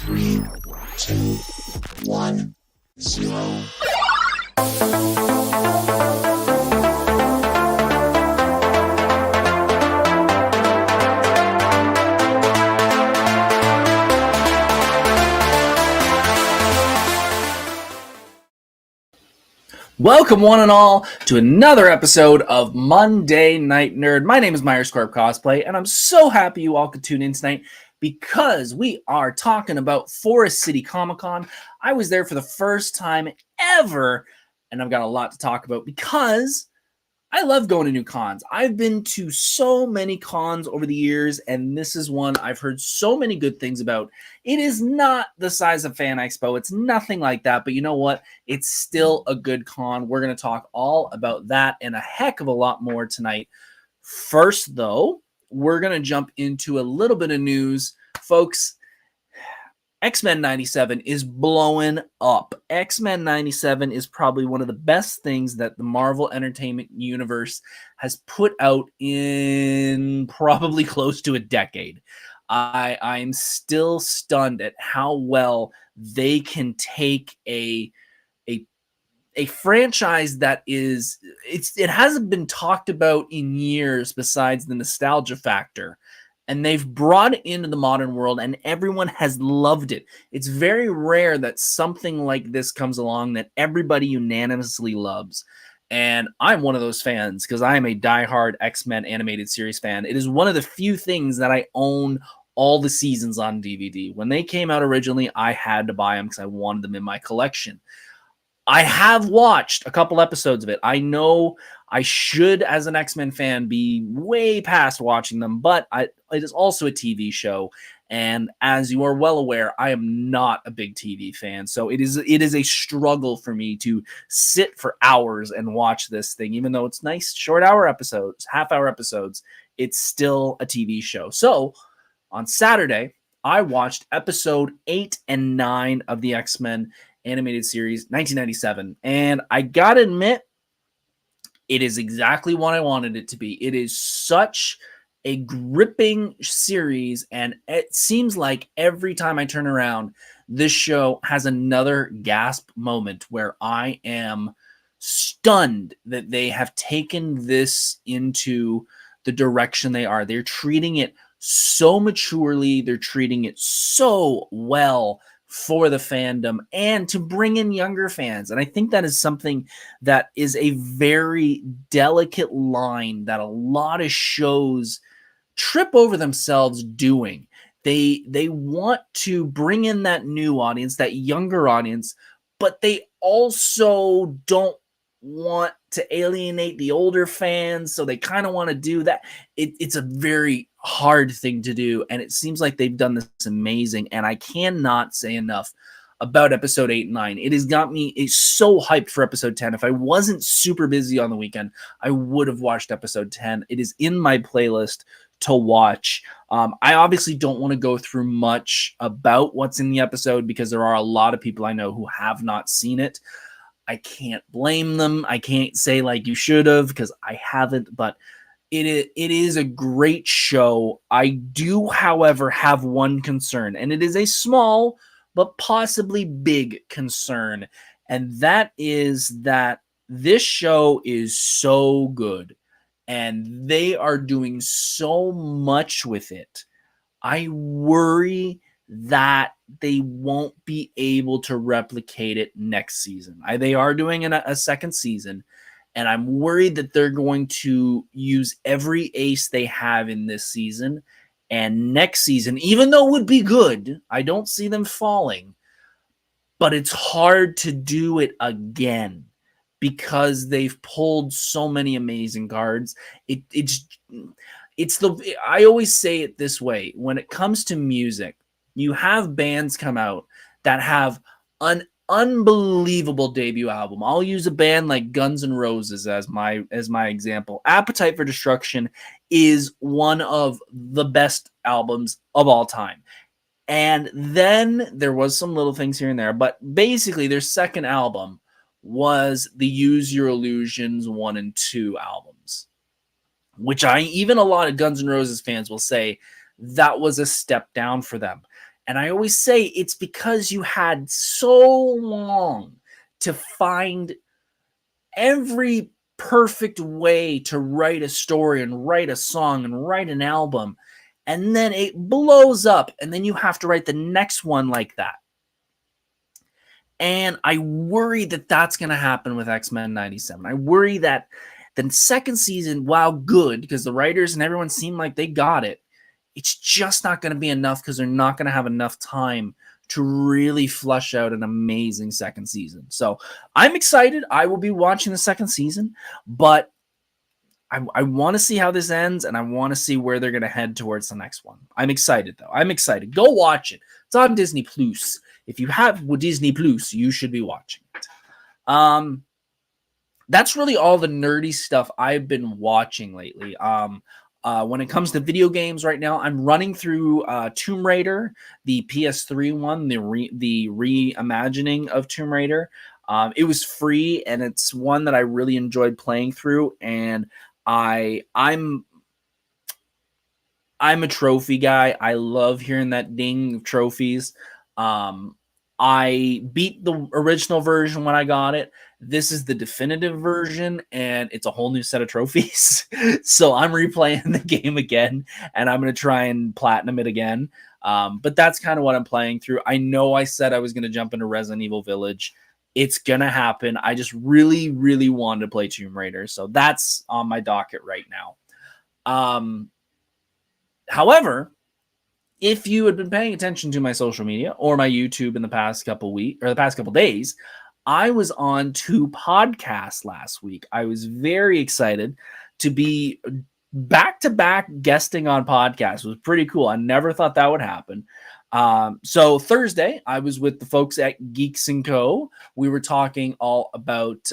3, 2, 1, 0. Welcome, one and all, to another episode of Monday Night Nerd. My name is Myers Corp Cosplay, and I'm so happy you all could tune in tonight because we are talking about Forest City Comic Con. I was there for the first time ever, and I've got a lot to talk about because I love going to new cons. I've been to so many cons over the years, and this is one I've heard so many good things about. It is not the size of Fan Expo. It's nothing like that, but you know what? It's still a good con. We're going to talk all about that and a heck of a lot more tonight. First, though, we're going to jump into a little bit of news. Folks, X-Men 97 is blowing up. X-Men 97 is probably one of the best things that the Marvel Entertainment Universe has put out in probably close to a decade. I'm still stunned at how well they can take a franchise that it hasn't been talked about in years besides the nostalgia factor. And they've brought it into the modern world, and everyone has loved it. It's very rare that something like this comes along that everybody unanimously loves. And I'm one of those fans because I am a diehard X-Men animated series fan. It is one of the few things that I own all the seasons on DVD. When they came out originally, I had to buy them because I wanted them in my collection. I have watched a couple episodes of it. I know I should, as an X-Men fan, be way past watching them, but it is also a TV show. And as you are well aware, I am not a big TV fan. So it is a struggle for me to sit for hours and watch this thing, even though it's nice short hour episodes, half-hour episodes. It's still a TV show. So on Saturday, I watched episode 8 and 9 of the X-Men animated series, 1997. And I gotta admit, it is exactly what I wanted it to be. It is such a gripping series, and it seems like every time I turn around, this show has another gasp moment where I am stunned that they have taken this into the direction they are. They're treating it so maturely. They're treating it so well for the fandom and to bring in younger fans. And I think that is something that is a very delicate line that a lot of shows trip over themselves doing. They want to bring in that new audience, that younger audience, but they also don't want to alienate the older fans, so they kind of want to do that. It's a very hard thing to do, and it seems like they've done this amazing, and I cannot say enough about episode 8 and 9. It has got me so hyped for episode 10. If I wasn't super busy on the weekend, I would have watched episode 10. It is in my playlist to watch. I obviously don't want to go through much about what's in the episode because there are a lot of people I know who have not seen it. I can't blame them. I can't say like you should have because I haven't, but it is a great show. I do, however, have one concern, and it is a small but possibly big concern, and that is that this show is so good, and they are doing so much with it. I worry that they won't be able to replicate it next season. They are doing a second season, and I'm worried that they're going to use every ace they have in this season. And next season, even though it would be good, I don't see them falling. But it's hard to do it again because they've pulled so many amazing cards. I always say it this way. When it comes to music, you have bands come out that have an unbelievable debut album. I'll use a band like Guns N' Roses as my example. Appetite for Destruction is one of the best albums of all time. And then there was some little things here and there, but basically their second album was the Use Your Illusions 1 and 2 albums, which even a lot of Guns N' Roses fans will say that was a step down for them. And I always say it's because you had so long to find every perfect way to write a story and write a song and write an album. And then it blows up, and then you have to write the next one like that. And I worry that that's going to happen with X-Men 97. I worry that the second season, while good, because the writers and everyone seemed like they got it, it's just not going to be enough because they're not going to have enough time to really flush out an amazing second season. So I'm excited. I will be watching the second season, but I want to see how this ends, and I want to see where they're going to head towards the next one. I'm excited, though. I'm excited. Go watch it. It's on Disney Plus. If you have Disney Plus, you should be watching it. That's really all the nerdy stuff I've been watching lately. When it comes to video games right now, I'm running through Tomb Raider, the PS3 one, the reimagining of Tomb Raider. It was free, and it's one that I really enjoyed playing through, and I'm a trophy guy. I love hearing that ding of trophies. I beat the original version when I got it. This is the definitive version, and it's a whole new set of trophies. So I'm replaying the game again, and I'm going to try and platinum it again. But that's kind of what I'm playing through. I know I said I was going to jump into Resident Evil Village. It's going to happen. I just really, really wanted to play Tomb Raider. So that's on my docket right now. However, if you had been paying attention to my social media or my YouTube in the past couple weeks or the past couple days, I was on 2 podcasts last week. I was very excited to be back-to-back guesting on podcasts. It was pretty cool. I never thought that would happen. So Thursday, I was with the folks at Geeks & Co. We were talking all about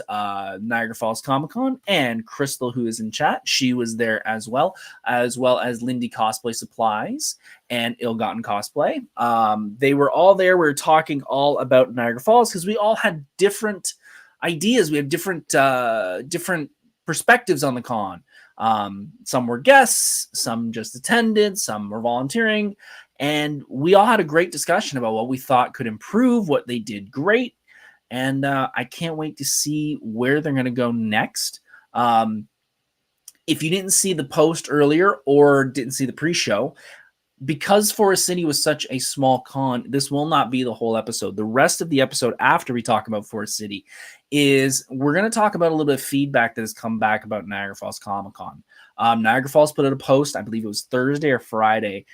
Niagara Falls Comic Con, and Crystal, who is in chat, she was there as well as Lindy Cosplay Supplies and Ill-Gotten Cosplay. They were all there. We were talking all about Niagara Falls because we all had different ideas. We had different perspectives on the con. Some were guests, some just attended, some were volunteering. And we all had a great discussion about what we thought could improve, what they did great. And I can't wait to see where they're going to go next. If you didn't see the post earlier or didn't see the pre-show, because Forest City was such a small con, this will not be the whole episode. The rest of the episode after we talk about Forest City is we're going to talk about a little bit of feedback that has come back about Niagara Falls Comic Con. Niagara Falls put out a post, I believe it was Thursday or Friday,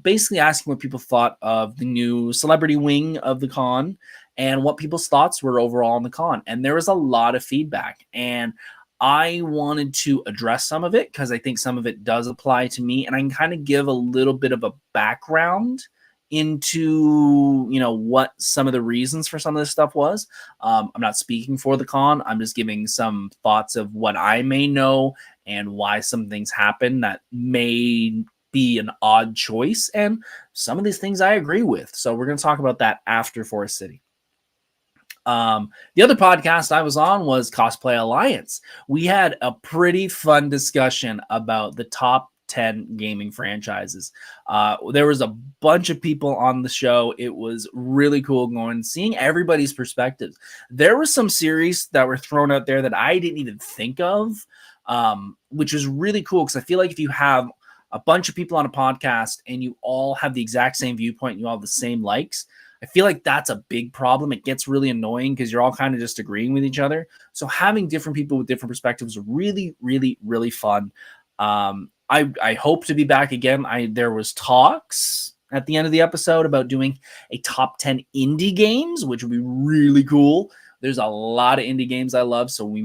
basically asking what people thought of the new celebrity wing of the con and what people's thoughts were overall on the con. And there was a lot of feedback, and I wanted to address some of it because I think some of it does apply to me, and I can kind of give a little bit of a background into, what some of the reasons for some of this stuff was. I'm not speaking for the con. I'm just giving some thoughts of what I may know and why some things happen that may be an odd choice, and some of these things I agree with. So we're going to talk about that after Forest City. The other podcast I was on was Cosplay Alliance. We had a pretty fun discussion about the top 10 gaming franchises. There was a bunch of people on the show. It was really cool seeing everybody's perspectives. There were some series that were thrown out there that I didn't even think of, which was really cool because I feel like if you have a bunch of people on a podcast and you all have the exact same viewpoint and you all have the same likes, I feel like that's a big problem. It gets really annoying because you're all kind of just agreeing with each other. So having different people with different perspectives is really, really, really fun. I hope to be back again. There was talks at the end of the episode about doing a top 10 indie games, which would be really cool. There's a lot of indie games I love, so I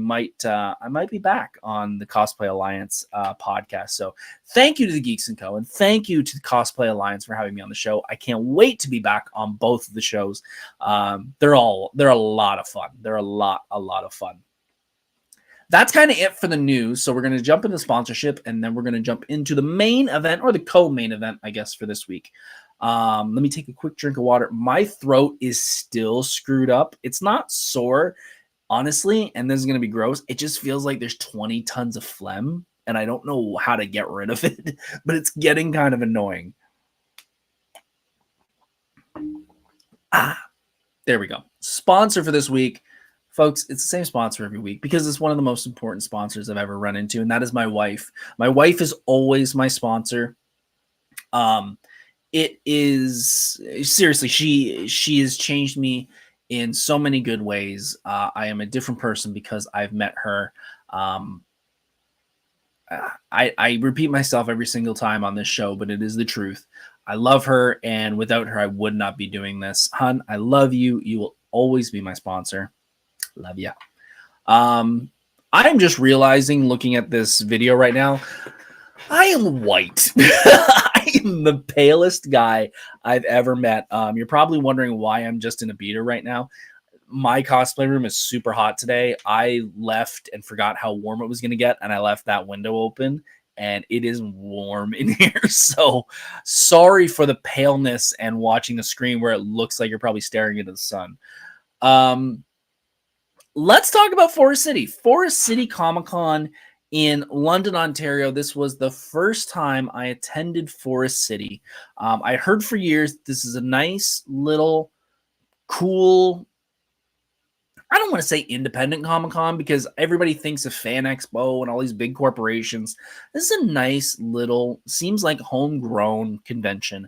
might be back on the Cosplay Alliance podcast. So thank you to the Geeks & Co. and thank you to the Cosplay Alliance for having me on the show. I can't wait to be back on both of the shows. They're a lot of fun. They're a lot of fun. That's kind of it for the news. So we're going to jump into sponsorship, and then we're going to jump into the main event, or the co-main event, I guess, for this week. Let me take a quick drink of water. My throat is still screwed up. It's not sore, honestly, and this is going to be gross. It just feels like there's 20 tons of phlegm, and I don't know how to get rid of it, but it's getting kind of annoying. There we go. Sponsor for this week. Folks, it's the same sponsor every week because it's one of the most important sponsors I've ever run into, and that is my wife. My wife is always my sponsor. It is seriously, she has changed me in so many good ways. I am a different person because I've met her. I repeat myself every single time on this show, but it is the truth. I love her, and without her, I would not be doing this. Hun, I love you. You will always be my sponsor. Love you. I'm just realizing, looking at this video right now, I am white. I am the palest guy I've ever met. You're probably wondering why I'm just in a beater right now. My cosplay room is super hot today. I left and forgot how warm it was going to get, and I left that window open, and it is warm in here. So sorry for the paleness and watching the screen where it looks like you're probably staring into the sun. Let's talk about Forest City. Forest City Comic Con in London, Ontario. This was the first time I attended Forest City. I heard for years this is a nice little cool, I don't want to say independent Comic-Con because everybody thinks of Fan Expo and all these big corporations. This is a nice little, seems like homegrown convention.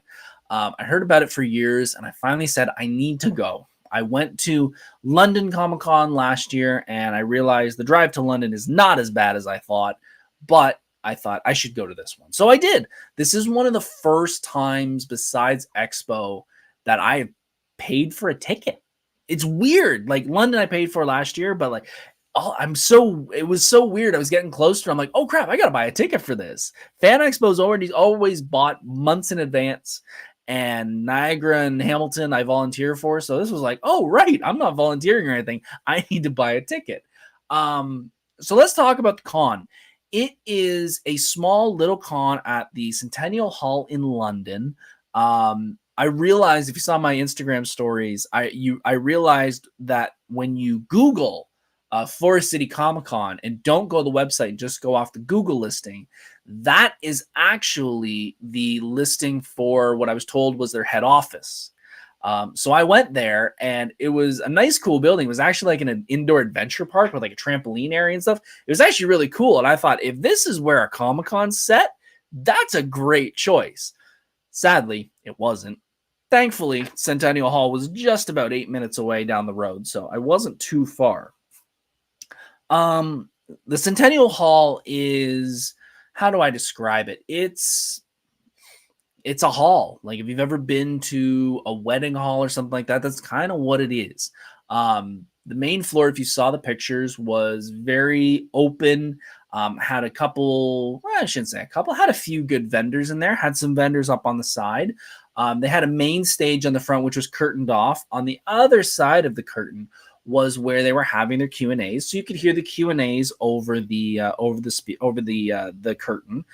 I heard about it for years, and I finally said, I need to go. I went to London Comic-Con last year, and I realized the drive to London is not as bad as I thought, but I thought I should go to this one. So I did. This is one of the first times besides Expo that I paid for a ticket. It's weird. Like London I paid for last year, but like, it was so weird. I was getting closer. I'm like, oh crap, I got to buy a ticket for this. Fan Expo's always bought months in advance. And Niagara and Hamilton I volunteer for. So this was like, oh, right. I'm not volunteering or anything. I need to buy a ticket. So let's talk about the con. It is a small little con at the Centennial Hall in London. I realized, if you saw my Instagram stories, I realized that when you Google Forest City Comic Con and don't go to the website, just go off the Google listing, that is actually the listing for what I was told was their head office. So I went there, and it was a nice, cool building. It was actually like in an indoor adventure park with like a trampoline area and stuff. It was actually really cool. And I thought, if this is where a Comic-Con's set, that's a great choice. Sadly, it wasn't. Thankfully, Centennial Hall was just about 8 minutes away down the road, so I wasn't too far. The Centennial Hall is, how do I describe it? It's a hall. Like if you've ever been to a wedding hall or something like that, that's kind of what it is. The main floor, if you saw the pictures, was very open. Had a couple, well, I shouldn't say a couple, had a few good vendors in there, had some vendors up on the side. They had a main stage on the front, which was curtained off. On the other side of the curtain was where they were having their Q&As, so you could hear the Q&As over the curtain.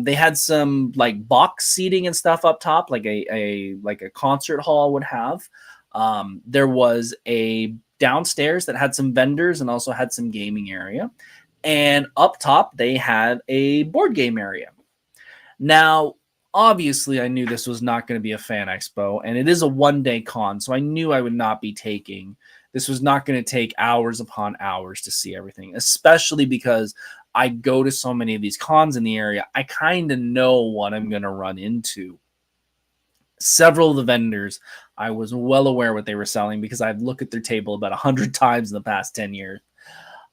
They had some like box seating and stuff up top, like a concert hall would have. There was a downstairs that had some vendors and also had some gaming area, and up top they had a board game area. Now, obviously, I knew this was not going to be a fan expo, and it is a one-day con, so I knew I would not be taking. This was not going to take hours upon hours to see everything, especially because I go to so many of these cons in the area. I kind of know what I'm going to run into. Several of the vendors, I was well aware what they were selling because I've looked at their table about 100 times in the past 10 years.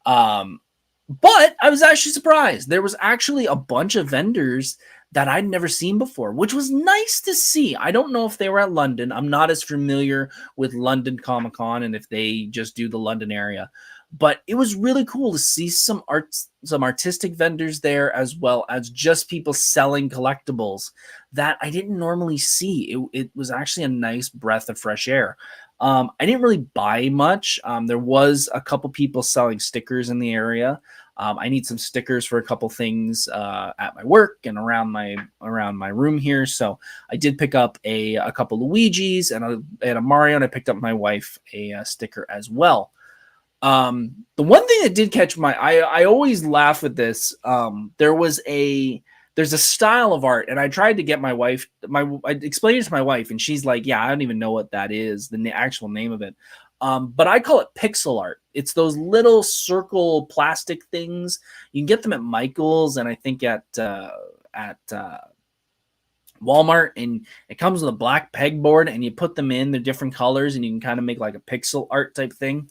But I was actually surprised. There was actually a bunch of vendors that I'd never seen before, which was nice to see. I don't know if they were at London. I'm not as familiar with London Comic Con and if they just do the London area, but it was really cool to see some artistic vendors there, as well as just people selling collectibles that I didn't normally see. It was actually a nice breath of fresh air. I didn't really buy much. There was a couple people selling stickers in the area. I need some stickers for a couple things at my work and around my room here. So I did pick up a couple Luigi's and a Mario, and I picked up my wife a sticker as well. The one thing that did catch my eye, I always laugh at this. There was a there's a style of art, and I tried to get my wife, I explained it to my wife, and she's like, yeah, I don't even know what that is, the actual name of it. But I call it pixel art. It's those little circle plastic things. You can get them at Michael's, and I think at Walmart, and it comes with a black pegboard, and you put them in, they're different colors, and you can kind of make like a pixel art type thing.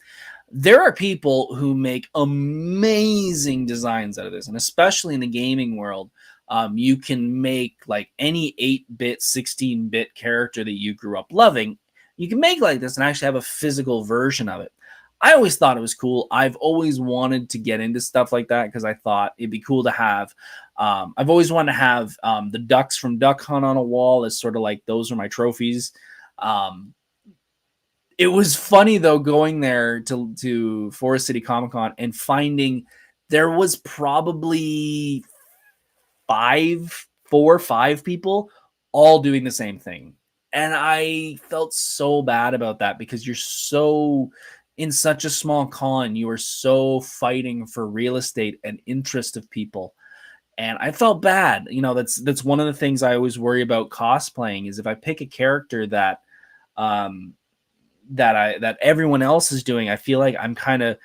There are people who make amazing designs out of this, and especially in the gaming world, you can make like any 8-bit, 16-bit character that you grew up loving. You can make like this and actually have a physical version of it. I always thought it was cool. I've always wanted to get into stuff like that because I thought it'd be cool to have. I've always wanted to have the ducks from Duck Hunt on a wall as sort of like those are my trophies. It was funny though going there to Forest City Comic Con and finding there was probably 4 or 5 people all doing the same thing. And I felt so bad about that because you're so in such a small con, you are so fighting for real estate and interest of people. And I felt bad. You know, that's one of the things I always worry about cosplaying is if I pick a character that that everyone else is doing, I feel like I'm kind of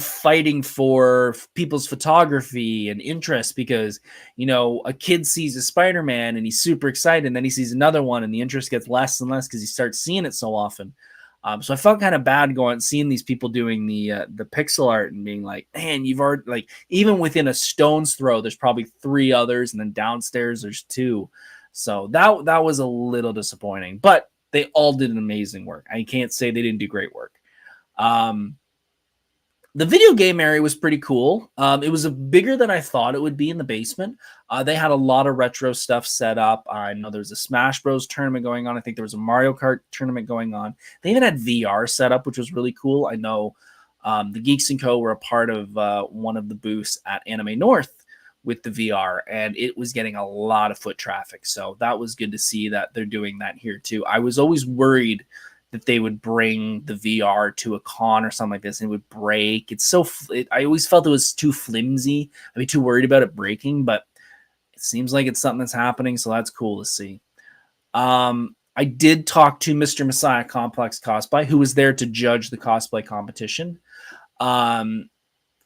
fighting for people's photography and interest because, you know, a kid sees a Spider-Man and he's super excited, and then he sees another one and the interest gets less and less because he starts seeing it so often. So I felt kind of bad seeing these people doing the pixel art and being like, man, you've already, like, even within a stone's throw, there's probably 3 others, and then downstairs there's 2. So that was a little disappointing, but they all did an amazing work. I can't say they didn't do great work. The video game area was pretty cool. It was bigger than I thought it would be in the basement. They had a lot of retro stuff set up. I know there's a Smash Bros tournament going on. I think there was a Mario Kart tournament going on. They even had VR set up, which was really cool. I know the Geeks & Co. were a part of one of the booths at Anime North with the VR, and it was getting a lot of foot traffic. So that was good to see that they're doing that here too. I was always worried that they would bring the VR to a con or something like this and it would break. I always felt it was too flimsy. I'd be too worried about it breaking, but it seems like it's something that's happening, so that's cool to see. I did talk to Mr. Messiah Complex Cosplay, who was there to judge the cosplay competition.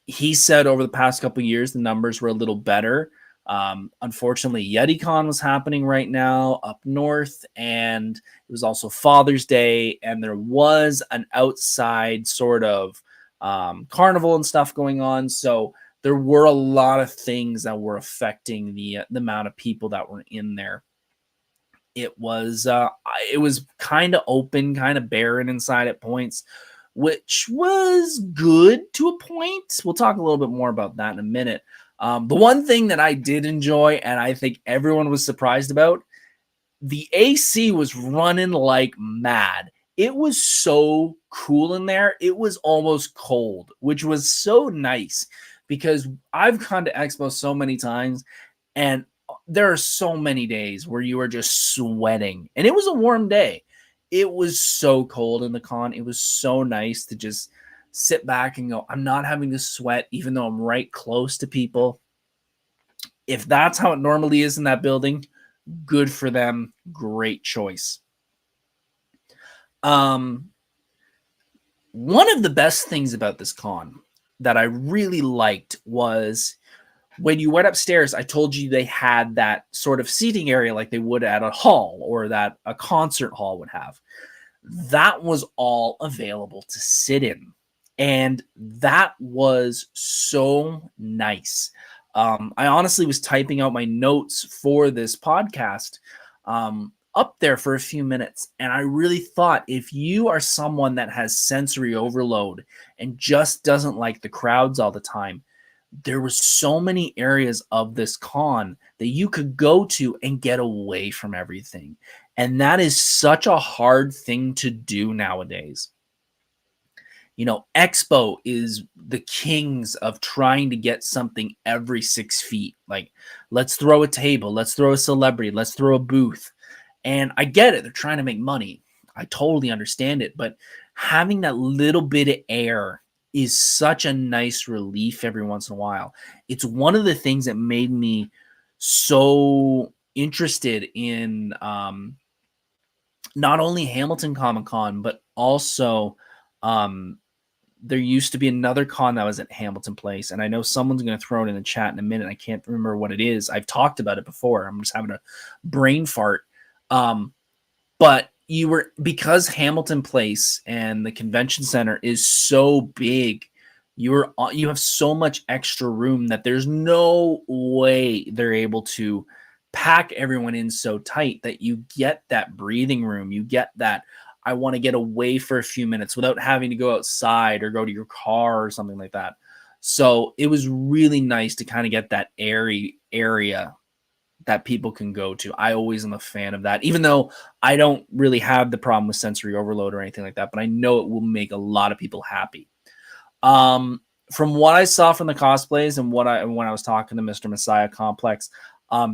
He said over the past couple of years, the numbers were a little better. Unfortunately, YetiCon was happening right now up north, and it was also Father's Day, and there was an outside sort of carnival and stuff going on. So there were a lot of things that were affecting the amount of people that were in there. It was kind of open, kind of barren inside at points, which was good to a point. We'll talk a little bit more about that in a minute. The one thing that I did enjoy, and I think everyone was surprised about, the AC was running like mad. It was so cool in there. It was almost cold, which was so nice because I've gone to Expo so many times, and there are so many days where you are just sweating, and it was a warm day. It was so cold in the con. It was so nice to just sit back and go, I'm not having to sweat, even though I'm right close to people. If that's how it normally is in that building, good for them. Great choice. One of the best things about this con that I really liked was when you went upstairs, I told you they had that sort of seating area like they would at a hall or that a concert hall would have. That was all available to sit in. And that was so nice. I honestly was typing out my notes for this podcast up there for a few minutes. And I really thought if you are someone that has sensory overload and just doesn't like the crowds all the time, there was so many areas of this con that you could go to and get away from everything. And that is such a hard thing to do nowadays. You know, Expo is the kings of trying to get something every 6 feet. Like, let's throw a table, let's throw a celebrity, let's throw a booth. And I get it. They're trying to make money. I totally understand it. But having that little bit of air is such a nice relief every once in a while. It's one of the things that made me so interested in not only Hamilton Comic Con, but also um, there used to be another con that was at Hamilton Place, and I know someone's going to throw it in the chat in a minute. I can't remember what it is. I've talked about it before. I'm just having a brain fart. But you were, because Hamilton Place and the convention center is so big, you have so much extra room that there's no way they're able to pack everyone in so tight that you get that breathing room. You get that, I want to get away for a few minutes without having to go outside or go to your car or something like that. So it was really nice to kind of get that airy area that people can go to. I always am a fan of that, even though I don't really have the problem with sensory overload or anything like that, but I know it will make a lot of people happy. From what I saw from the cosplays and when I was talking to Mr. Messiah Complex,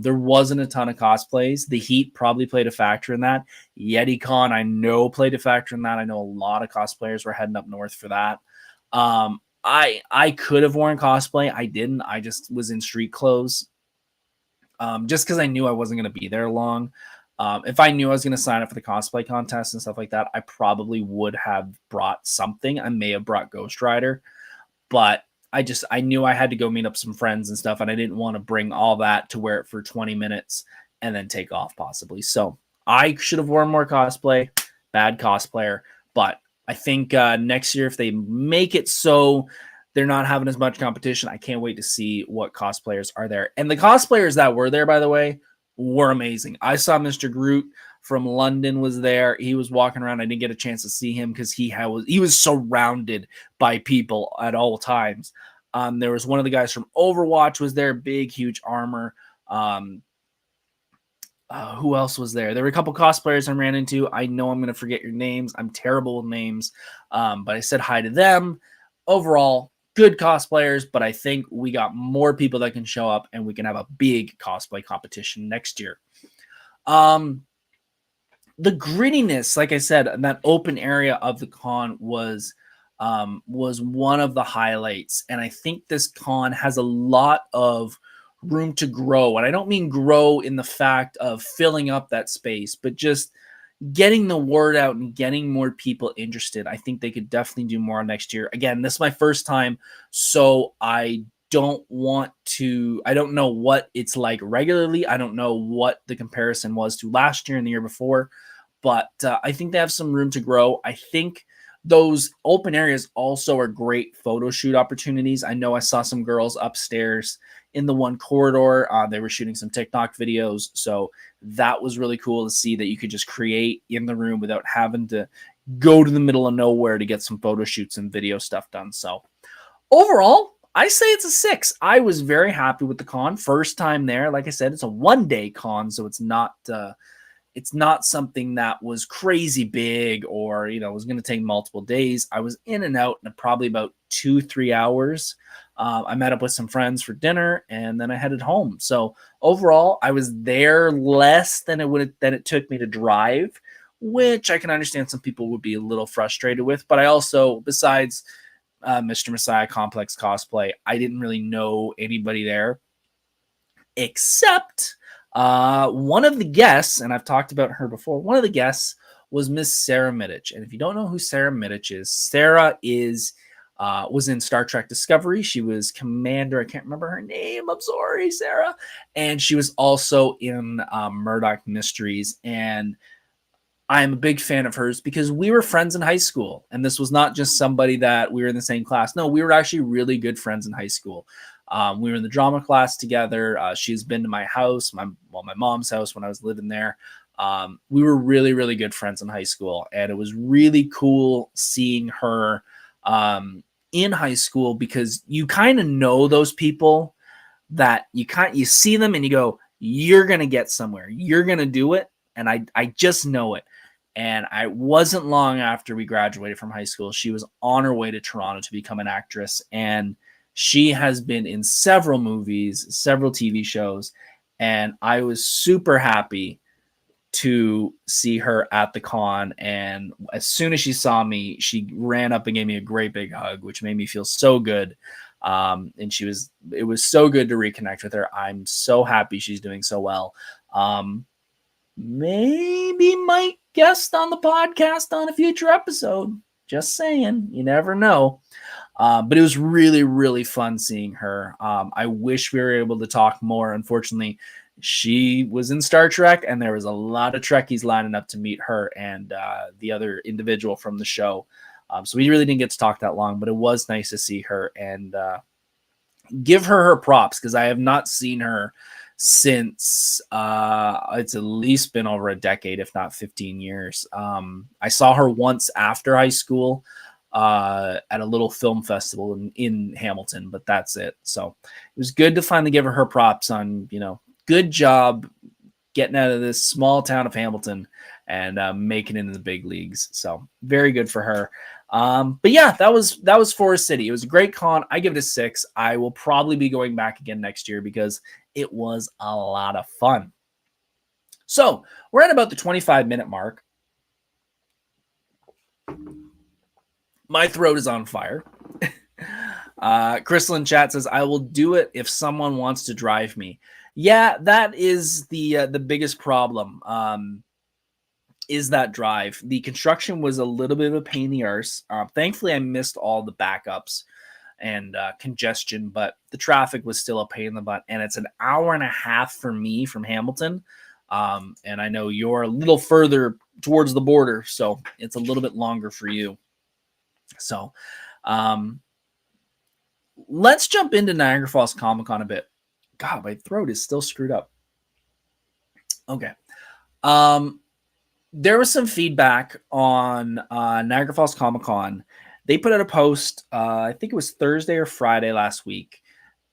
there wasn't a ton of cosplays. The heat probably played a factor in that. YetiCon, I know, played a factor in that. I know a lot of cosplayers were heading up north for that. I could have worn cosplay. I didn't. I just was in street clothes. Just because I knew I wasn't going to be there long. If I knew I was going to sign up for the cosplay contest and stuff like that, I probably would have brought something. I may have brought Ghost Rider, but I knew I had to go meet up some friends and stuff, and I didn't want to bring all that to wear it for 20 minutes and then take off possibly. So I should have worn more cosplay. Bad cosplayer. But I think next year, if they make it so they're not having as much competition, I can't wait to see what cosplayers are there. And the cosplayers that were there, by the way, were amazing. I saw Mr. Groot from London was there. He was walking around. I didn't get a chance to see him because he was surrounded by people at all times. There was one of the guys from Overwatch was there, big, huge armor. Who else was there? There were a couple cosplayers I ran into. I know I'm going to forget your names. I'm terrible with names, but I said hi to them. Overall, good cosplayers, but I think we got more people that can show up and we can have a big cosplay competition next year. The grittiness, like I said, and that open area of the con was one of the highlights. And I think this con has a lot of room to grow. And I don't mean grow in the fact of filling up that space, but just getting the word out and getting more people interested. I think they could definitely do more next year. Again, this is my first time, so I don't know what it's like regularly. I don't know what the comparison was to last year and the year before, but I think they have some room to grow. I think those open areas also are great photo shoot opportunities. I know I saw some girls upstairs in the one corridor. They were shooting some TikTok videos. So that was really cool to see that you could just create in the room without having to go to the middle of nowhere to get some photo shoots and video stuff done. So overall, I say it's a 6. I was very happy with the con. First time there. Like I said, it's a one-day con, so it's not something that was crazy big or, was going to take multiple days. I was in and out in probably about 2-3 hours. I met up with some friends for dinner and then I headed home. So overall, I was there less than it took me to drive, which I can understand some people would be a little frustrated with. But I also, besides Mr. Messiah Complex Cosplay, I didn't really know anybody there except one of the guests, and I've talked about her before. One of the guests was Miss Sarah Middich. And if you don't know who Sarah Middich is, Sarah was in Star Trek Discovery. She was Commander. I can't remember her name. I'm sorry, Sarah. And she was also in Murdoch Mysteries. And I'm a big fan of hers because we were friends in high school. And this was not just somebody that we were in the same class. No, we were actually really good friends in high school. We were in the drama class together. She's been to my house, my mom's house when I was living there. We were really, really good friends in high school. And it was really cool seeing her in high school because you kind of know those people that you see them and you go, you're going to get somewhere. You're going to do it. And I just know it. And I wasn't long after we graduated from high school. She was on her way to Toronto to become an actress. And she has been in several movies, several TV shows. And I was super happy to see her at the con, and as soon as she saw me, she ran up and gave me a great big hug, which made me feel so good. And it was so good to reconnect with her. I'm so happy she's doing so well. Maybe might guest on the podcast on a future episode. Just saying, you never know. But it was really, really fun seeing her. I wish we were able to talk more. Unfortunately, she was in Star Trek, and there was a lot of Trekkies lining up to meet her and the other individual from the show. So we really didn't get to talk that long, but it was nice to see her and give her props, because I have not seen her since it's at least been over a decade, if not 15 years. I saw her once after high school at a little film festival in Hamilton, but that's it. So it was good to finally give her props on, good job getting out of this small town of Hamilton and making it into the big leagues. So very good for her. But yeah, that was Forest City. It was a great con. I give it a 6. I will probably be going back again next year because it was a lot of fun. So we're at about the 25-minute mark. My throat is on fire. Crystal in chat says, I will do it if someone wants to drive me. Yeah, that is the biggest problem. Is that drive. The construction was a little bit of a pain in the arse. Thankfully, I missed all the backups and congestion, but the traffic was still a pain in the butt. And it's an hour and a half for me from Hamilton. And I know you're a little further towards the border, so it's a little bit longer for you. So let's jump into Niagara Falls Comic Con a bit. God, my throat is still screwed up. Okay. There was some feedback on Niagara Falls Comic Con. They put out a post, I think it was Thursday or Friday last week,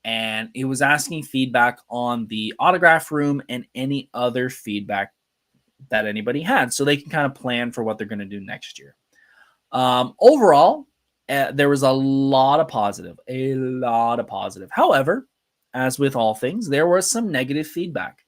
and it was asking feedback on the autograph room and any other feedback that anybody had, so they can kind of plan for what they're going to do next year. Overall, there was a lot of positive. However, as with all things, there was some negative feedback.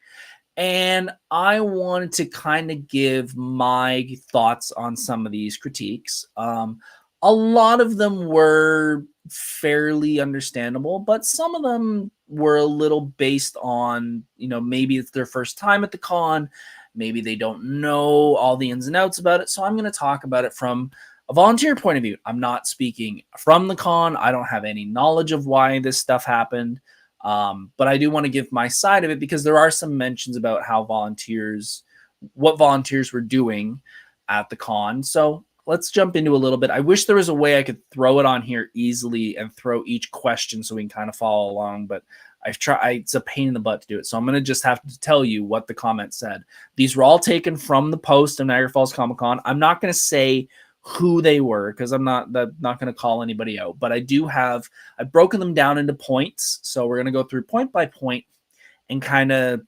And I wanted to kind of give my thoughts on some of these critiques. A lot of them were fairly understandable, but some of them were a little based on, maybe it's their first time at the con. Maybe they don't know all the ins and outs about it. So I'm going to talk about it from a volunteer point of view. I'm not speaking from the con. I don't have any knowledge of why this stuff happened. But I do want to give my side of it because there are some mentions about what volunteers were doing at the con. So let's jump into a little bit. I wish there was a way I could throw it on here easily and throw each question so we can kind of follow along, but I've tried. It's a pain in the butt to do it. So I'm going to just have to tell you what the comments said. These were all taken from the post of Niagara Falls Comic Con. I'm not going to say who they were because I'm not going to call anybody out, but I've broken them down into points. So we're going to go through point by point and kind of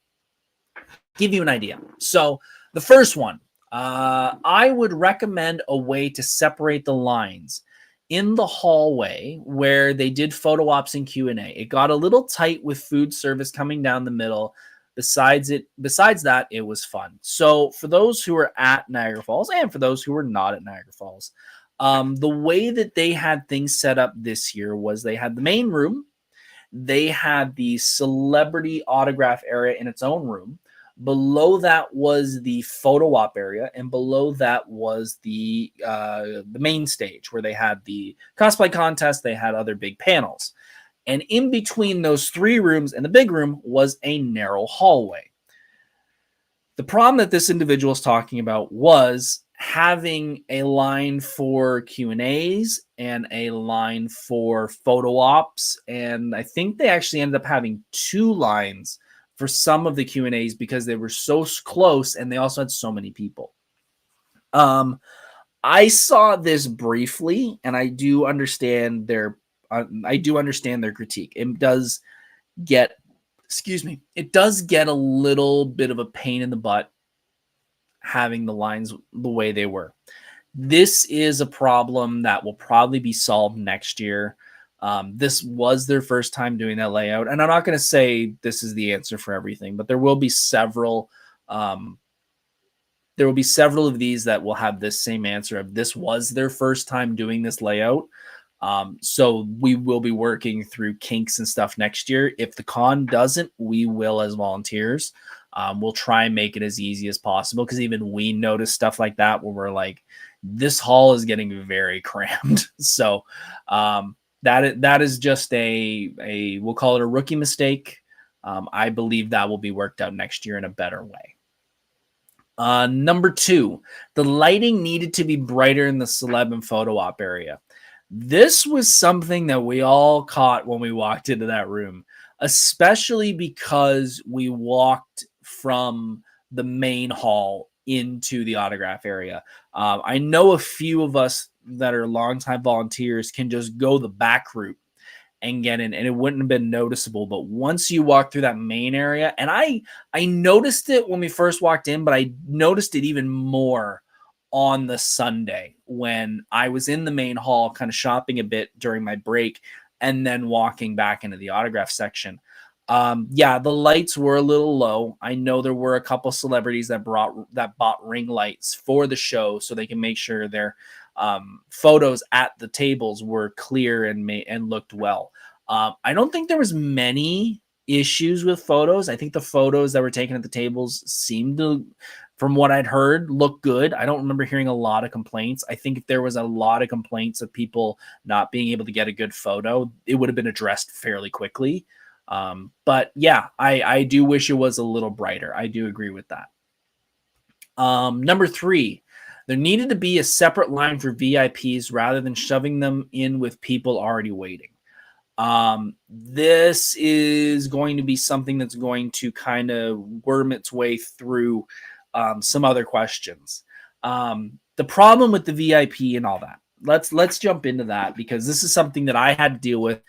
give you an idea. So the first one, I would recommend a way to separate the lines in the hallway where they did photo ops and Q&A. It got a little tight with food service coming down the middle. Besides that, it was fun. So for those who were at Niagara Falls and for those who were not at Niagara Falls, the way that they had things set up this year was they had the main room. They had the celebrity autograph area in its own room. Below that was the photo op area, and below that was the main stage where they had the cosplay contest. They had other big panels. And in between those 3 rooms and the big room was a narrow hallway. The problem that this individual is talking about was having a line for Q&As and a line for photo ops. And I think they actually ended up having 2 lines for some of the Q&As because they were so close and they also had so many people. I saw this briefly, and I do understand their critique. It does get a little bit of a pain in the butt having the lines the way they were. This is a problem that will probably be solved next year. This was their first time doing that layout, and I'm not going to say this is the answer for everything, but there will be several there will be several of these that will have this same answer of this was their first time doing this layout. So we will be working through kinks and stuff next year. If the con doesn't, we will as volunteers. We'll try and make it as easy as possible, because even we notice stuff like that where we're like, this hall is getting very crammed. So that is just a we'll call it a rookie mistake. I believe that will be worked out next year in a better way. Number 2, the lighting needed to be brighter in the celeb and photo op area. This was something that we all caught when we walked into that room, especially because we walked from the main hall into the autograph area. I know a few of us that are longtime volunteers can just go the back route and get in, and it wouldn't have been noticeable. But once you walk through that main area, and I noticed it when we first walked in, but I noticed it even more on the Sunday when I was in the main hall kind of shopping a bit during my break and then walking back into the autograph section. The lights were a little low. I know there were a couple celebrities that bought ring lights for the show so they can make sure their photos at the tables were clear and looked well. I don't think there was many issues with photos. I think the photos that were taken at the tables seemed to, from what I'd heard, look good. I don't remember hearing a lot of complaints. I think if there was a lot of complaints of people not being able to get a good photo, it would have been addressed fairly quickly. But yeah, I do wish it was a little brighter. I do agree with that. Number 3, there needed to be a separate line for VIPs rather than shoving them in with people already waiting. This is going to be something that's going to kind of worm its way through some other questions. The problem with the VIP and all that, let's jump into that, because this is something that I had to deal with,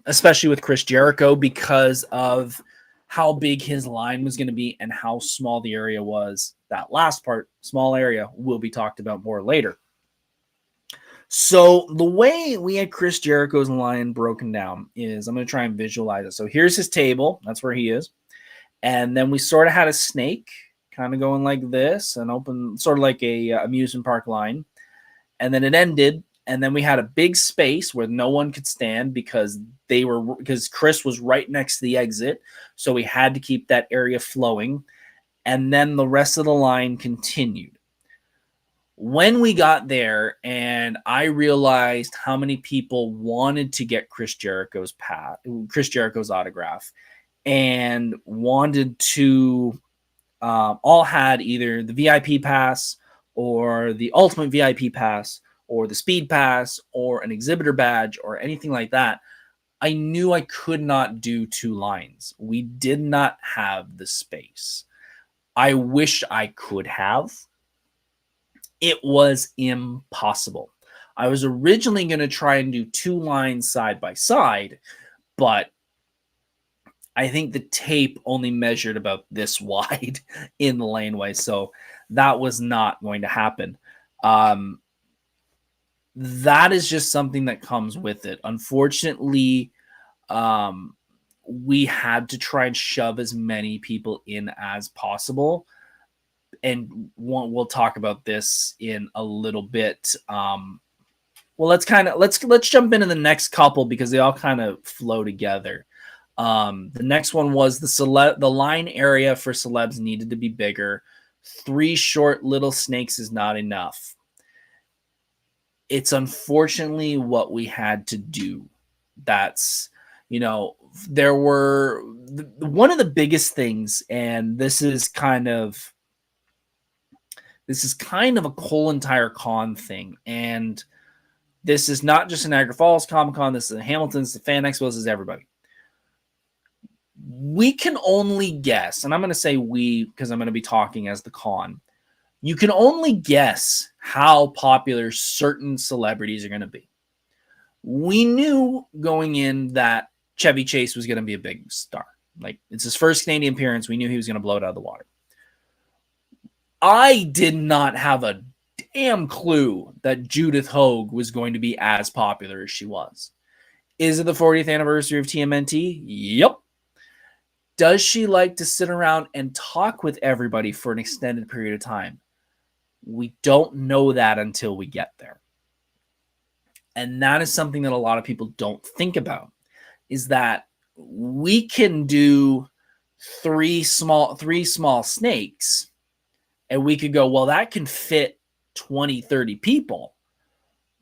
especially with Chris Jericho, because of how big his line was going to be and how small the area was. That last part, small area, will be talked about more later. So the way we had Chris Jericho's line broken down is, I'm going to try and visualize it. So here's his table. That's where he is. And then we sort of had a snake kind of going like this and open, sort of like a amusement park line. And then it ended. And then we had a big space where no one could stand because Chris was right next to the exit. So we had to keep that area flowing. And then the rest of the line continued. When we got there and I realized how many people wanted to get Chris Jericho's autograph and wanted to all had either the VIP pass or the ultimate VIP pass or the speed pass or an exhibitor badge or anything like that, I knew I could not do 2 lines. We did not have the space. I wish I could have. It was impossible. I was originally going to try and do 2 lines side by side, but I think the tape only measured about this wide in the laneway, so that was not going to happen. That is just something that comes with it. Unfortunately, we had to try and shove as many people in as possible. And we'll talk about this in a little bit. Well, let's jump into the next couple because they all kind of flow together. The next one was the line area for celebs needed to be bigger. 3 short little snakes is not enough. It's unfortunately what we had to do. That's, there were one of the biggest things, and this is kind of a whole entire con thing. And this is not just a Niagara Falls Comic Con. This is Hamilton. This is the Fan Expo. This is everybody. We can only guess, and I'm going to say we because I'm going to be talking as the con. You can only guess how popular certain celebrities are going to be. We knew going in that Chevy Chase was going to be a big star. Like, it's his first Canadian appearance. We knew he was going to blow it out of the water. I did not have a damn clue that Judith Hogue was going to be as popular as she was. Is it the 40th anniversary of TMNT? Yep. Does she like to sit around and talk with everybody for an extended period of time? We don't know that until we get there. And that is something that a lot of people don't think about, is that we can do three small snakes, and we could go, well, that can fit 20, 30 people.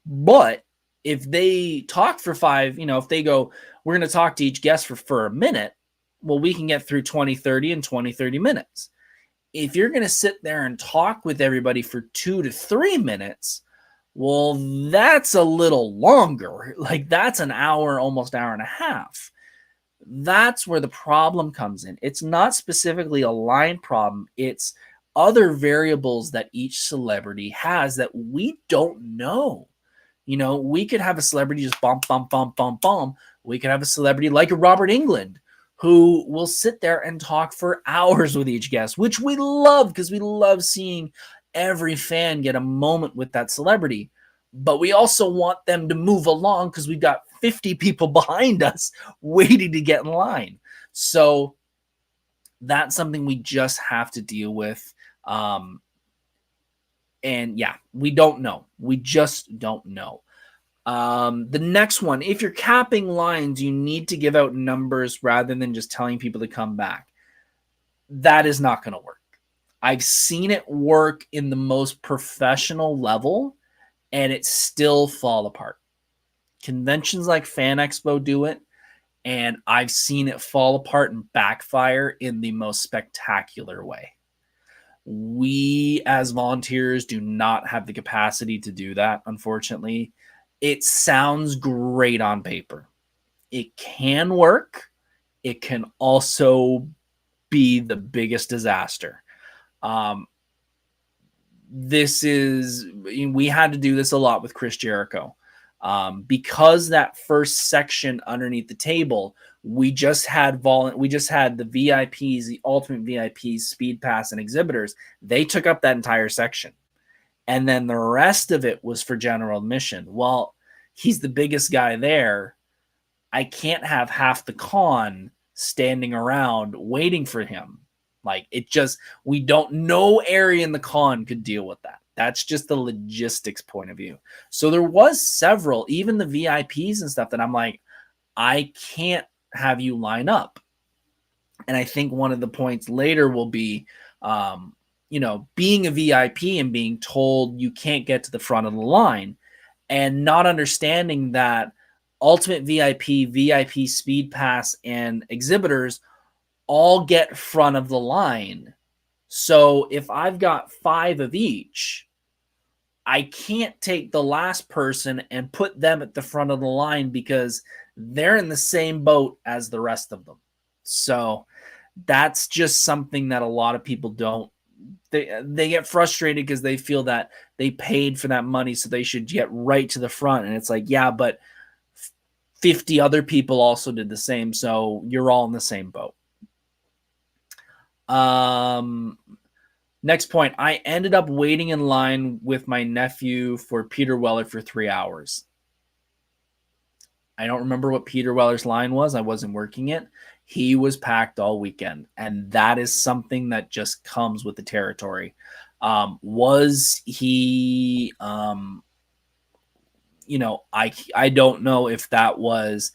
But if they talk for five, if they go, we're going to talk to each guest for a minute, well, we can get through 20, 30 in 20, 30 minutes. If you're going to sit there and talk with everybody for 2 to 3 minutes, well, that's a little longer. Like, that's an hour, almost hour and a half. That's where the problem comes in. It's not specifically a line problem. It's other variables that each celebrity has that we don't know. We could have a celebrity just bump, bump, bump, bump, bump. We could have a celebrity like a Robert Englund who will sit there and talk for hours with each guest, which we love because we love seeing every fan get a moment with that celebrity. But we also want them to move along because we've got 50 people behind us waiting to get in line. So that's something we just have to deal with. And yeah, we don't know. We just don't know. The next one, if you're capping lines, you need to give out numbers rather than just telling people to come back. That is not going to work. I've seen it work in the most professional level, and it still fall apart. Conventions like Fan Expo do it, and I've seen it fall apart and backfire in the most spectacular way. We as volunteers do not have the capacity to do that, unfortunately. It sounds great on paper. It can work. It can also be the biggest disaster. We had to do this a lot with Chris Jericho. Because that first section underneath the table, we just had the VIPs, the ultimate VIPs, Speed Pass, and exhibitors. They took up that entire section. And then the rest of it was for general admission. Well, he's the biggest guy there. I can't have half the con standing around waiting for him. No area in the con could deal with that. That's just the logistics point of view. So there was several, even the VIPs and stuff, that I'm like, I can't have you line up. And I think one of the points later will be, being a VIP and being told you can't get to the front of the line, and not understanding that Ultimate VIP, VIP Speed Pass, and exhibitors all get front of the line. So if I've got 5 of each, I can't take the last person and put them at the front of the line because they're in the same boat as the rest of them. So that's just something that a lot of people don't. They get frustrated because they feel that they paid for that money, so they should get right to the front. And it's like, yeah, but 50 other people also did the same, so you're all in the same boat. Next point, I ended up waiting in line with my nephew for Peter Weller for 3 hours. I don't remember what Peter Weller's line was. I wasn't working it. He was packed all weekend, and that is something that just comes with the territory. Was he, I don't know if that was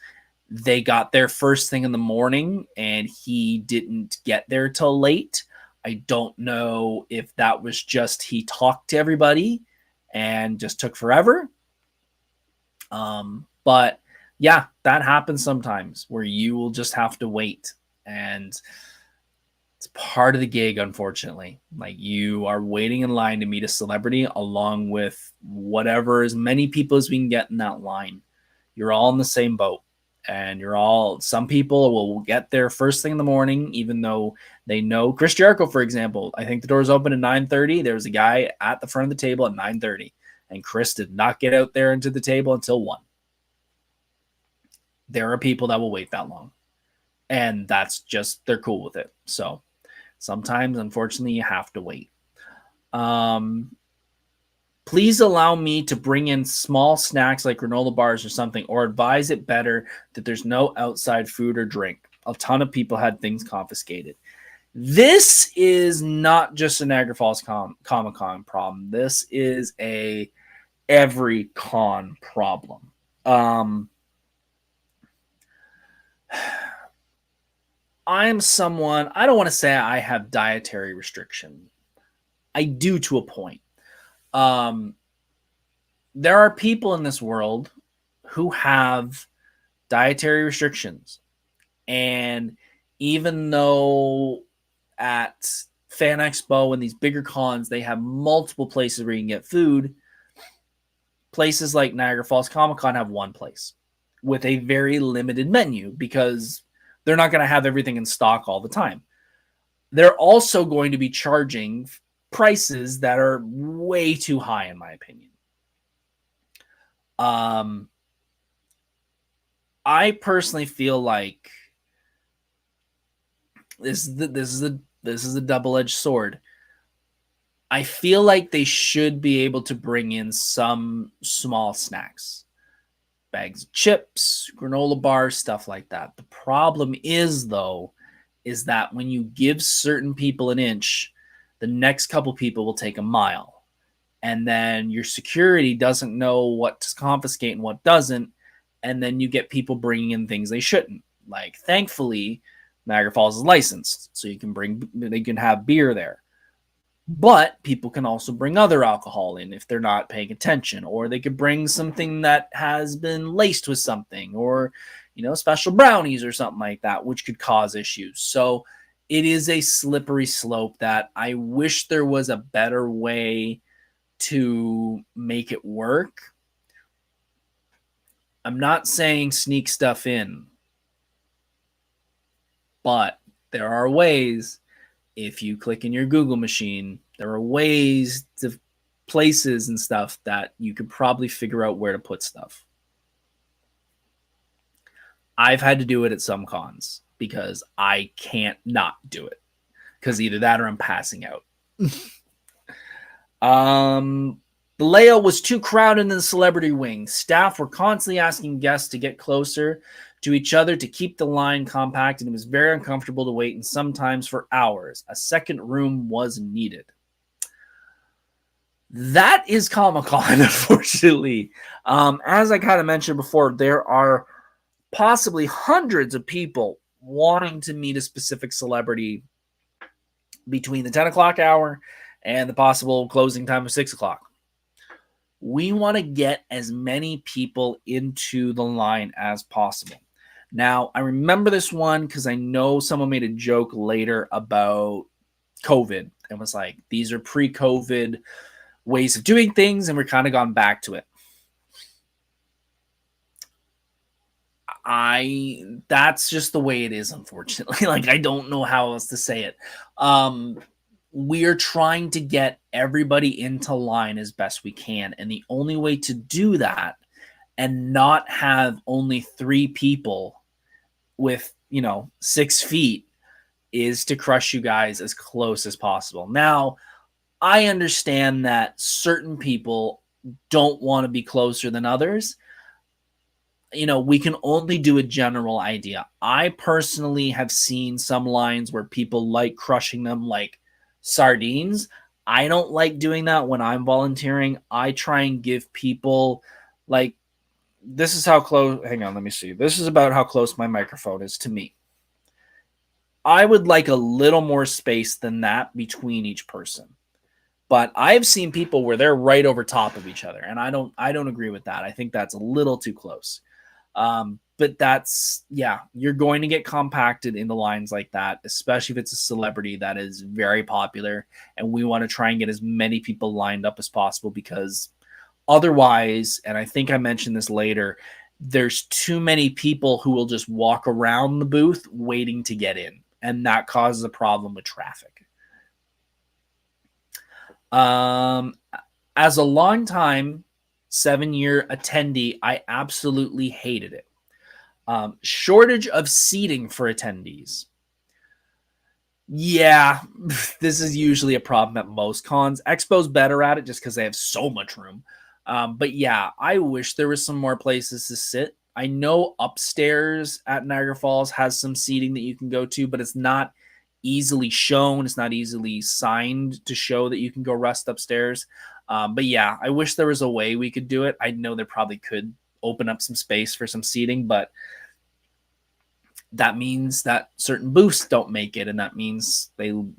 they got there first thing in the morning and he didn't get there till late. I don't know if that was just he talked to everybody and just took forever. But yeah, that happens sometimes where you will just have to wait, and it's part of the gig, unfortunately. Like, you are waiting in line to meet a celebrity along with whatever, as many people as we can get in that line. You're all in the same boat, and some people will get there first thing in the morning, even though they know. Chris Jericho, for example, I think the doors open at 9:30. There was a guy at the front of the table at 9:30, and Chris did not get out there into the table until 1. There are people that will wait that long, and that's just, they're cool with it. So sometimes, unfortunately, you have to wait. Please allow me to bring in small snacks like granola bars or something, or advise it better that there's no outside food or drink. a ton of people had things confiscated. This is not just a Niagara Falls Comic Con problem. This is a every con problem. I'm someone, I don't want to say I have dietary restriction. I do to a point. There are people in this world who have dietary restrictions. And even though at Fan Expo and these bigger cons, they have multiple places where you can get food, places like Niagara Falls Comic Con have one place with a very limited menu because they're not going to have everything in stock all the time. They're also going to be charging prices that are way too high, in my opinion. I personally feel like this is a double-edged sword. I feel like they should be able to bring in some small snacks, bags of chips, granola bars, stuff like that. The problem is, though, is that when you give certain people an inch, the next couple people will take a mile. And then your security doesn't know what to confiscate and what doesn't. And then you get people bringing in things they shouldn't. Like, thankfully, Niagara Falls is licensed, so they can have beer there. But people can also bring other alcohol in if they're not paying attention, or they could bring something that has been laced with something, or, special brownies or something like that, which could cause issues. So it is a slippery slope that I wish there was a better way to make it work. I'm not saying sneak stuff in, but there are ways. If you click in your Google machine, there are ways to places and stuff that you could probably figure out where to put stuff. I've had to do it at some cons because I can't not do it, because either that or I'm passing out. The layout was too crowded in the celebrity wing. Staff were constantly asking guests to get closer to each other to keep the line compact, and it was very uncomfortable to wait, and sometimes for hours. A second room was needed. That is Comic-Con, unfortunately. As I kind of mentioned before, there are possibly hundreds of people wanting to meet a specific celebrity between the 10 o'clock hour and the possible closing time of 6 o'clock. We want to get as many people into the line as possible. Now, I remember this one because I know someone made a joke later about COVID and was like, these are pre-COVID ways of doing things, and we're kind of gone back to it. That's just the way it is, unfortunately. Like, I don't know how else to say it. We're trying to get everybody into line as best we can. And the only way to do that and not have only 3 people with, 6 feet is to crush you guys as close as possible. Now, I understand that certain people don't want to be closer than others. We can only do a general idea. I personally have seen some lines where people like crushing them like sardines. I don't like doing that when I'm volunteering. I try and give people, like, this is how close, hang on, let me see. This is about how close my microphone is to me. I would like a little more space than that between each person. But I've seen people where they're right over top of each other, and I don't agree with that. I think that's a little too close. But that's, you're going to get compacted into lines like that, especially if it's a celebrity that is very popular, and we want to try and get as many people lined up as possible, because otherwise, and I think I mentioned this later, there's too many people who will just walk around the booth waiting to get in, and that causes a problem with traffic. As a long-time 7-year attendee, I absolutely hated it. Shortage of seating for attendees. Yeah, this is usually a problem at most cons. Expo's better at it just because they have so much room. But yeah, I wish there was some more places to sit. I know upstairs at Niagara Falls has some seating that you can go to, but it's not easily shown. It's not easily signed to show that you can go rest upstairs. But yeah, I wish there was a way we could do it. I know there probably could open up some space for some seating, but that means that certain booths don't make it, and that means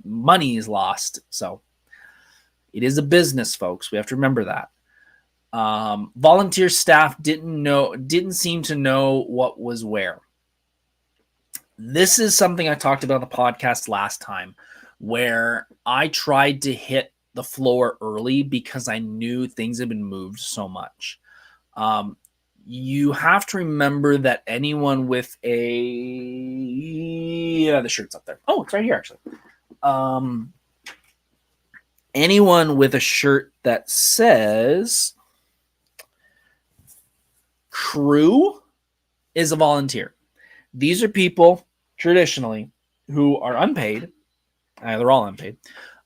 money is lost. So it is a business, folks. We have to remember that. Volunteer staff didn't seem to know what was where. This is something I talked about on the podcast last time, where I tried to hit the floor early because I knew things had been moved so much. You have to remember that anyone with the shirt's up there. Oh, it's right here, actually. Anyone with a shirt that says crew is a volunteer. These are people traditionally who are unpaid. They're all unpaid.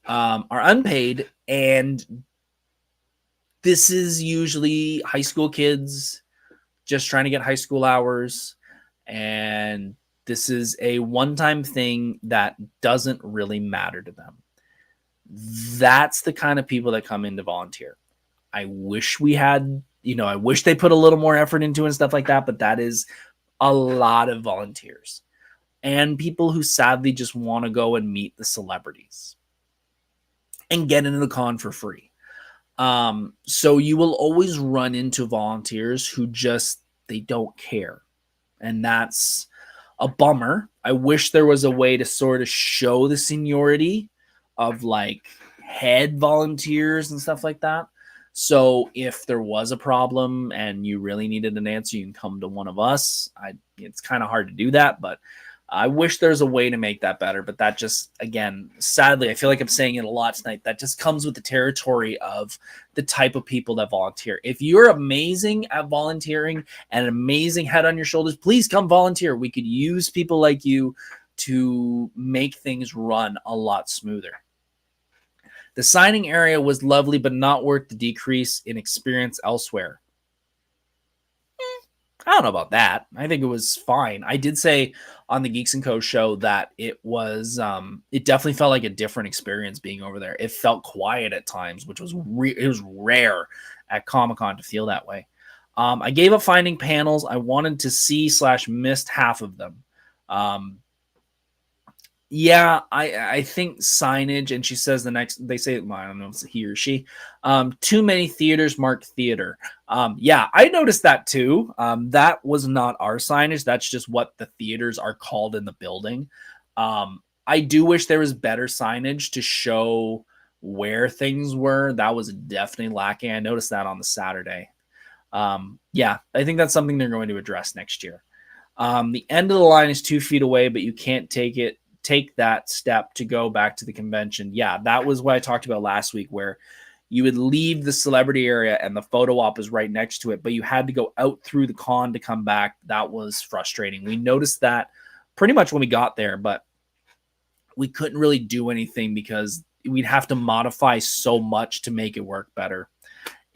Are unpaid, and this is usually high school kids just trying to get high school hours, and this is a one-time thing that doesn't really matter to them. That's the kind of people that come in to volunteer. I wish we had, I wish they put a little more effort into it and stuff like that, but that is a lot of volunteers and people who sadly just want to go and meet the celebrities and get into the con for free. So you will always run into volunteers who they don't care. And that's a bummer. I wish there was a way to sort of show the seniority of like head volunteers and stuff like that. So if there was a problem and you really needed an answer, you can come to one of us. It's kind of hard to do that, but I wish there's a way to make that better. But that just, again, sadly, I feel like I'm saying it a lot tonight. That just comes with the territory of the type of people that volunteer. If you're amazing at volunteering and an amazing head on your shoulders, please come volunteer. We could use people like you to make things run a lot smoother. The signing area was lovely, but not worth the decrease in experience elsewhere. I don't know about that. I think it was fine. I did say on the Geeks & Co show that it was, it definitely felt like a different experience being over there. It felt quiet at times, which was it was rare at Comic Con to feel that way. I gave up finding panels. I wanted to see / missed half of them. Yeah, I think signage, and she says they say, well, I don't know if it's he or she, too many theaters marked theater. Yeah, I noticed that too. That was not our signage. That's just what the theaters are called in the building. I do wish there was better signage to show where things were. That was definitely lacking. I noticed that on the Saturday. Yeah, I think that's something they're going to address next year. The end of the line is 2 feet away, but you can't take that step to go back to the convention. Yeah, that was what I talked about last week, where you would leave the celebrity area and the photo op is right next to it, but you had to go out through the con to come back. That was frustrating. We noticed that pretty much when we got there, but we couldn't really do anything because we'd have to modify so much to make it work better.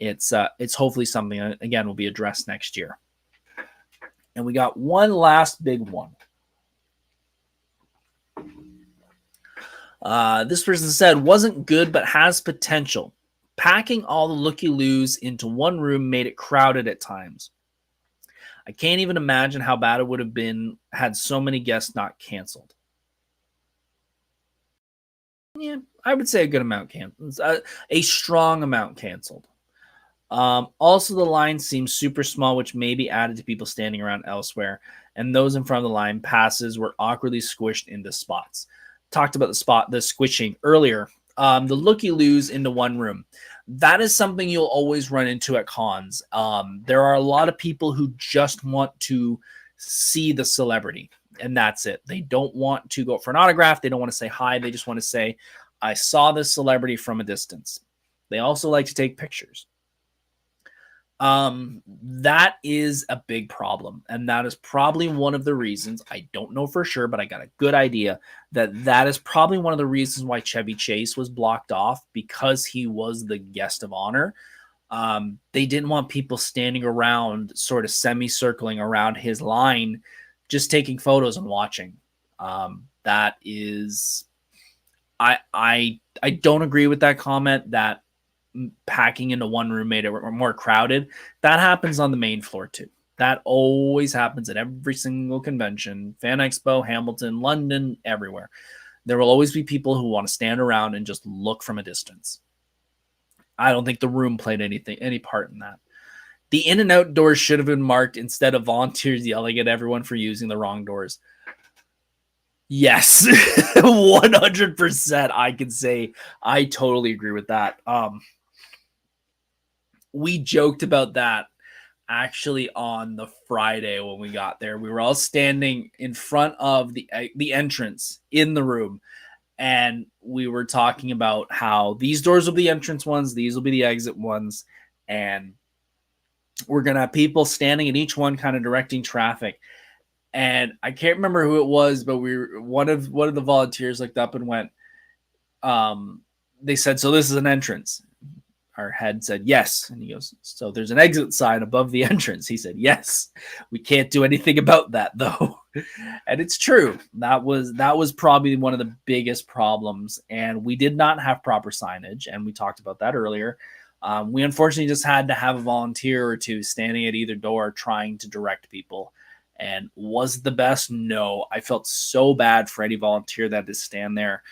It's hopefully something, again, will be addressed next year. And we got one last big one. This person said, wasn't good, but has potential. Packing all the looky-loos into one room made it crowded at times. I can't even imagine how bad it would have been had so many guests not canceled. Yeah, I would say a good amount canceled. A strong amount canceled. Also, the line seems super small, which may be added to people standing around elsewhere. And those in front of the line passes were awkwardly squished into spots. Talked about the squishing earlier. The looky-loos into one room. That is something you'll always run into at cons. There are a lot of people who just want to see the celebrity, and that's it. They don't want to go for an autograph. They don't want to say hi. They just want to say, I saw this celebrity from a distance. They also like to take pictures. That is a big problem. And that is probably one of the reasons, I don't know for sure, but I got a good idea that is probably one of the reasons why Chevy Chase was blocked off, because he was the guest of honor. They didn't want people standing around, sort of semicircling around his line, just taking photos and watching. That is, I don't agree with that comment that packing into one room made it more crowded. That happens on the main floor too. That always happens at every single convention, Fan Expo, Hamilton, London, everywhere. There will always be people who want to stand around and just look from a distance. I don't think the room played any part in that. The in and out doors should have been marked instead of volunteers yelling at everyone for using the wrong doors. Yes, 100%. I can say I totally agree with that. We joked about that actually on the Friday when we got there. We were all standing in front of the entrance in the room, and we were talking about how these doors will be the entrance ones, these will be the exit ones, and we're gonna have people standing at each one, kind of directing traffic. And I can't remember who it was, but one of the volunteers looked up and went, they said, "So this is an entrance." Our head said yes, and he goes, "So there's an exit sign above the entrance." He said, "Yes, we can't do anything about that though." And it's true. That was probably one of the biggest problems, and we did not have proper signage, and we talked about that earlier. We unfortunately just had to have a volunteer or two standing at either door trying to direct people. And was it the best? No. I felt so bad for any volunteer that had to stand there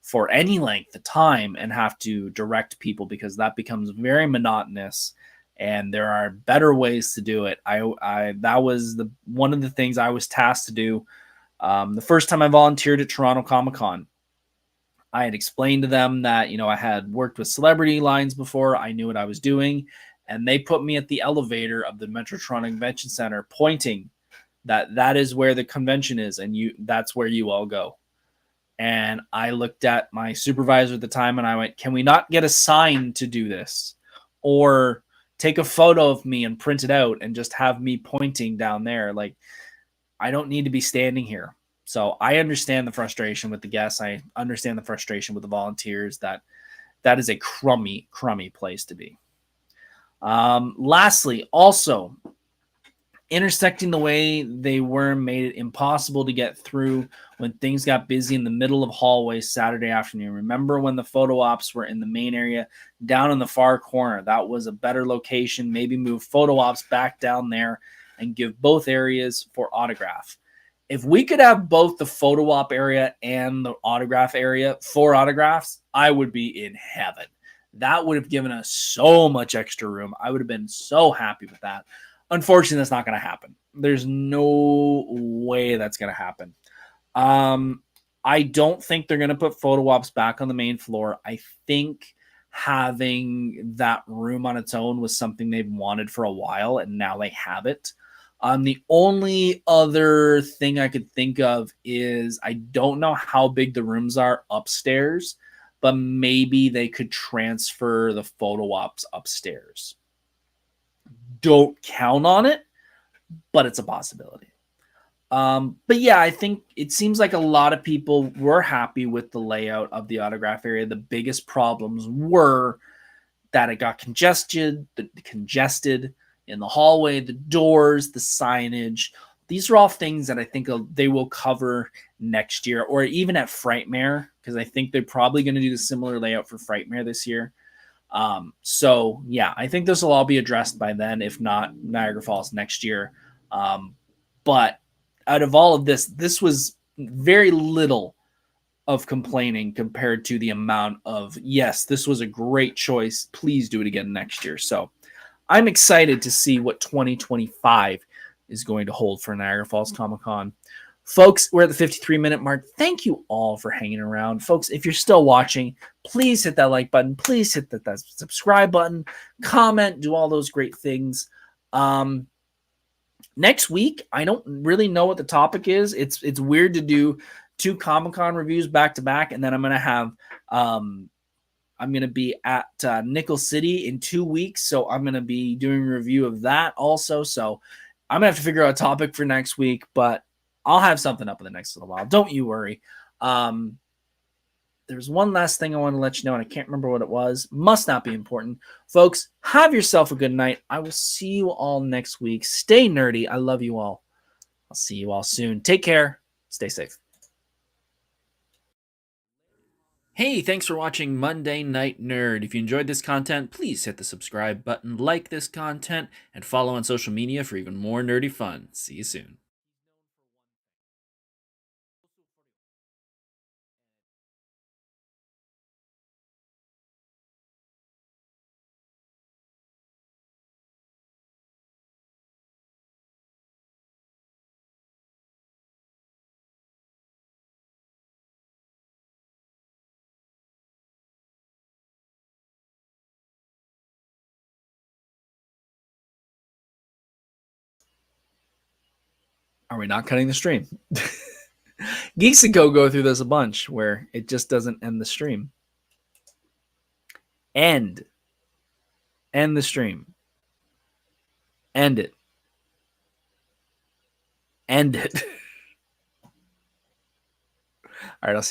for any length of time and have to direct people, because that becomes very monotonous, and there are better ways to do it. That was one of the things I was tasked to do. The first time I volunteered at Toronto Comic Con, I had explained to them that, I had worked with celebrity lines before. I knew what I was doing, and they put me at the elevator of the Metro Toronto Convention Center, pointing that is where the convention is, and that's where you all go. And I looked at my supervisor at the time and I went, "Can we not get a sign to do this? Or take a photo of me and print it out and just have me pointing down there? Like, I don't need to be standing here." So I understand the frustration with the guests. I understand the frustration with the volunteers. That is a crummy place to be. Lastly, also, intersecting the way they were made it impossible to get through when things got busy in the middle of hallways Saturday afternoon. Remember when the photo ops were in the main area down in the far corner? That was a better location. Maybe move photo ops back down there and give both areas for autograph. If we could have both the photo op area and the autograph area for autographs, I would be in heaven. That would have given us so much extra room. I would have been so happy with that. Unfortunately, that's not going to happen. There's no way that's going to happen. I don't think they're going to put photo ops back on the main floor. I think having that room on its own was something they've wanted for a while, and now they have it. The only other thing I could think of is I don't know how big the rooms are upstairs, but maybe they could transfer the photo ops upstairs. Don't count on it, but it's a possibility. But yeah, I think it seems like a lot of people were happy with the layout of the autograph area. The biggest problems were that it got congested in the hallway, the doors, the signage. These are all things that I think they will cover next year, or even at Frightmare, because I think they're probably going to do the similar layout for Frightmare this year. So yeah, I think this will all be addressed by then, if not Niagara Falls next year. But out of all of this was very little of complaining compared to the amount of, yes, this was a great choice. Please do it again next year. So I'm excited to see what 2025 is going to hold for Niagara Falls Comic Con. Folks, we're at the 53-minute mark. Thank you all for hanging around. Folks, if you're still watching, please hit that like button. Please hit that subscribe button. Comment, do all those great things. Next week, I don't really know what the topic is. It's weird to do 2 Comic-Con reviews back to back, and then I'm going to have I'm going to be at Nickel City in 2 weeks, so I'm going to be doing a review of that also. So I'm going to have to figure out a topic for next week, but I'll have something up in the next little while. Don't you worry. there's one last thing I want to let you know, and I can't remember what it was. Must not be important. Folks, have yourself a good night. I will see you all next week. Stay nerdy. I love you all. I'll see you all soon. Take care. Stay safe. Hey, thanks for watching Monday Night Nerd. If you enjoyed this content, please hit the subscribe button, like this content, and follow on social media for even more nerdy fun. See you soon. Are we not cutting the stream? Geeks and go through this a bunch where it just doesn't end the stream. End the stream. End it. End it. All right, I'll see